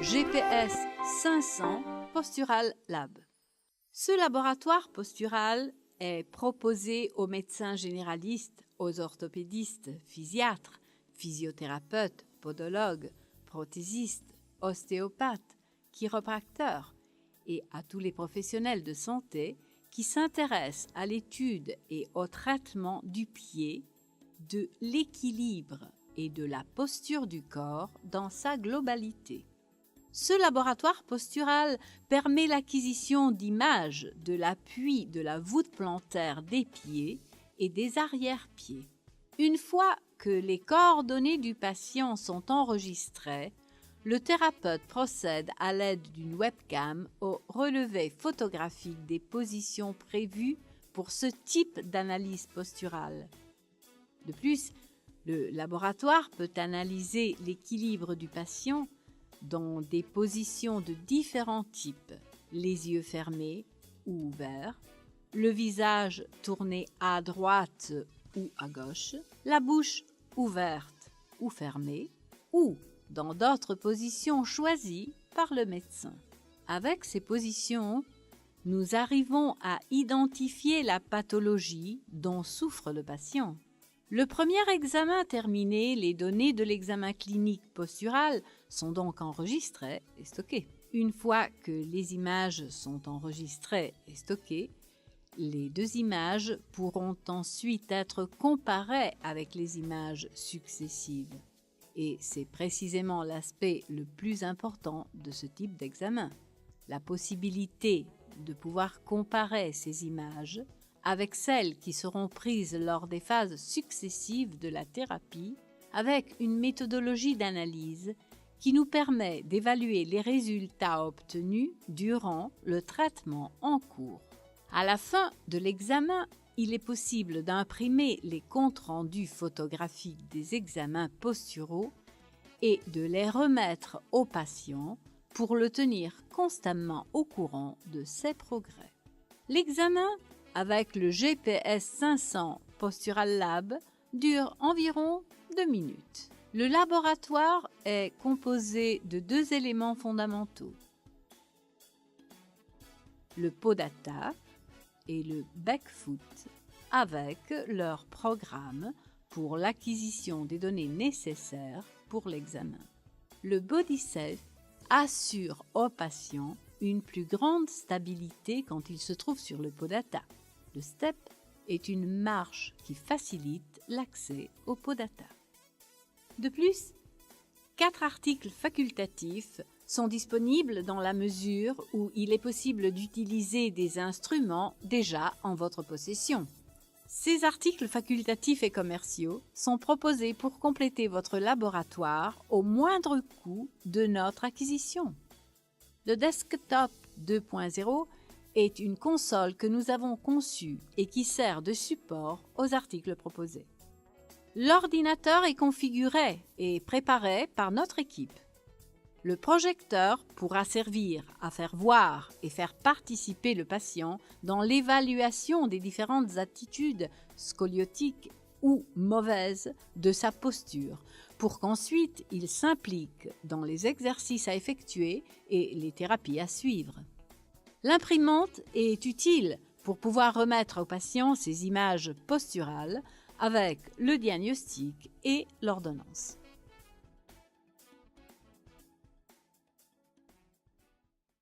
GPS 500 Postural Lab. Ce laboratoire postural est proposé aux médecins généralistes, aux orthopédistes, physiatres, physiothérapeutes, podologues, prothésistes, ostéopathes, chiropracteurs et à tous les professionnels de santé qui s'intéressent à l'étude et au traitement du pied, de l'équilibre et de la posture du corps dans sa globalité. Ce laboratoire postural permet l'acquisition d'images de l'appui de la voûte plantaire des pieds et des arrière-pieds. Une fois que les coordonnées du patient sont enregistrées, le thérapeute procède à l'aide d'une webcam au relevé photographique des positions prévues pour ce type d'analyse posturale. De plus, le laboratoire peut analyser l'équilibre du patient dans des positions de différents types, les yeux fermés ou ouverts, le visage tourné à droite ou à gauche, la bouche ouverte ou fermée, ou dans d'autres positions choisies par le médecin. Avec ces positions, nous arrivons à identifier la pathologie dont souffre le patient. Le premier examen terminé, les données de l'examen clinique postural sont donc enregistrées et stockées. Une fois que les images sont enregistrées et stockées, les deux images pourront ensuite être comparées avec les images successives. Et c'est précisément l'aspect le plus important de ce type d'examen, la possibilité de pouvoir comparer ces images avec celles qui seront prises lors des phases successives de la thérapie, avec une méthodologie d'analyse qui nous permet d'évaluer les résultats obtenus durant le traitement en cours. À la fin de l'examen, il est possible d'imprimer les comptes rendus photographiques des examens posturaux et de les remettre au patient pour le tenir constamment au courant de ses progrès. L'examen avec le GPS 500 Postural Lab dure environ 2 minutes. Le laboratoire est composé de 2 éléments fondamentaux, le Podata et le Backfoot, avec leur programme pour l'acquisition des données nécessaires pour l'examen. Le BodySafe assure au patient une plus grande stabilité quand il se trouve sur le Podata. Le STEP est une marche qui facilite l'accès au Podata. De plus, 4 articles facultatifs sont disponibles dans la mesure où il est possible d'utiliser des instruments déjà en votre possession. Ces articles facultatifs et commerciaux sont proposés pour compléter votre laboratoire au moindre coût de notre acquisition. Le Desktop 2.0 est une console que nous avons conçue et qui sert de support aux articles proposés. L'ordinateur est configuré et préparé par notre équipe. Le projecteur pourra servir à faire voir et faire participer le patient dans l'évaluation des différentes attitudes scoliotiques ou mauvaises de sa posture, pour qu'ensuite il s'implique dans les exercices à effectuer et les thérapies à suivre. L'imprimante est utile pour pouvoir remettre au patient ses images posturales avec le diagnostic et l'ordonnance.